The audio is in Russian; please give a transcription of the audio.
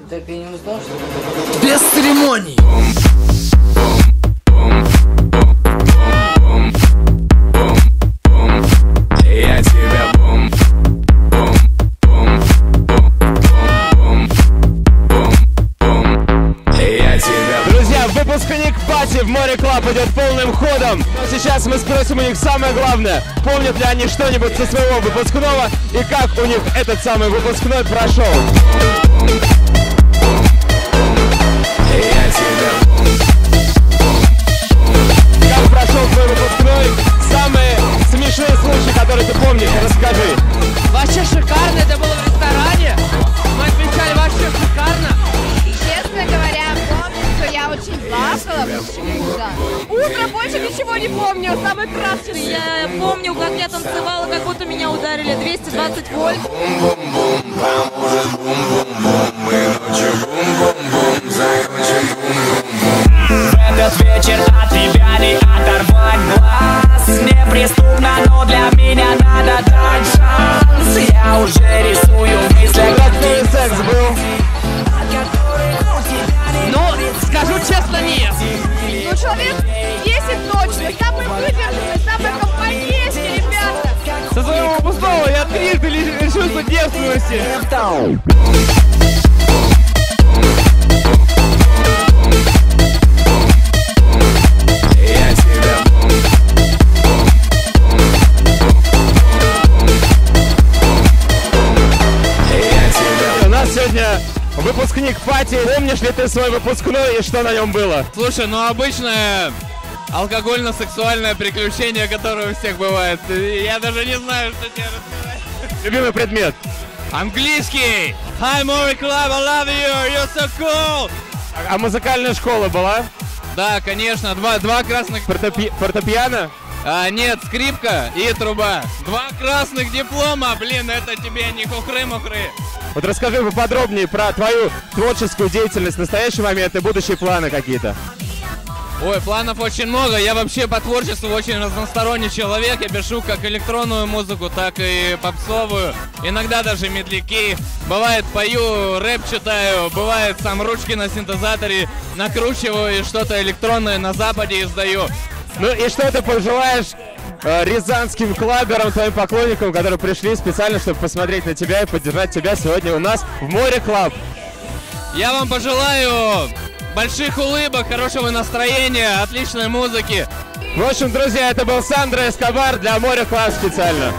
Так я не узнал, что... Без церемоний! Я тебя бум, бум, бум, бум, бум, бум. Я тебя. Друзья, выпускник пати в Море Клаб идет полным ходом. Но сейчас мы спросим у них самое главное. Помнят ли они что-нибудь со своего выпускного и как у них этот самый выпускной прошел? Как прошел твой выпускной? Самые смешные случаи, которые ты помнишь, расскажи. Вообще шикарно, это было в ресторане. Мы отмечали вообще шикарно. Честно говоря, помню, что я очень плакала почему-то. Утро больше ничего не помню, самый красочный. Я помню, как я танцевала, как будто меня ударили 220 вольт. В этот вечер от тебя не оторвать глаз. Неприступно, но для меня надо дать шанс. Я уже рисую в мыслях. Как твой секс был? Ну, скажу честно, нет. Ну, человек 10 точно, самый выдержанный, самый компанейский, ребята. Со своего выпускного я трижды лишился девственности. У нас сегодня выпускник пати. Помнишь ли ты свой выпускной и что на нем было? Слушай, ну обычное алкогольно-сексуальное приключение, которое у всех бывает. Я даже не знаю, что тебе рассказать. Любимый предмет? Английский! Hi, More Club, I love you, you're so cool! А музыкальная школа была? Да, конечно, два красных... Фортепиано? Нет, скрипка и труба. 2 красных диплома, блин, это тебе не хухры-мухры. Вот расскажи поподробнее про твою творческую деятельность, настоящий момент и будущие планы какие-то. Ой, планов очень много. Я вообще по творчеству очень разносторонний человек. Я пишу как электронную музыку, так и попсовую. Иногда даже медляки. Бывает пою, рэп читаю. Бывает сам ручки на синтезаторе накручиваю и что-то электронное на западе издаю. Ну и что ты пожелаешь рязанским клаберам, твоим поклонникам, которые пришли специально, чтобы посмотреть на тебя и поддержать тебя сегодня у нас в Море Клаб? Я вам пожелаю больших улыбок, хорошего настроения, отличной музыки. В общем, друзья, это был Сандро Эскобар для Море Клаб специально.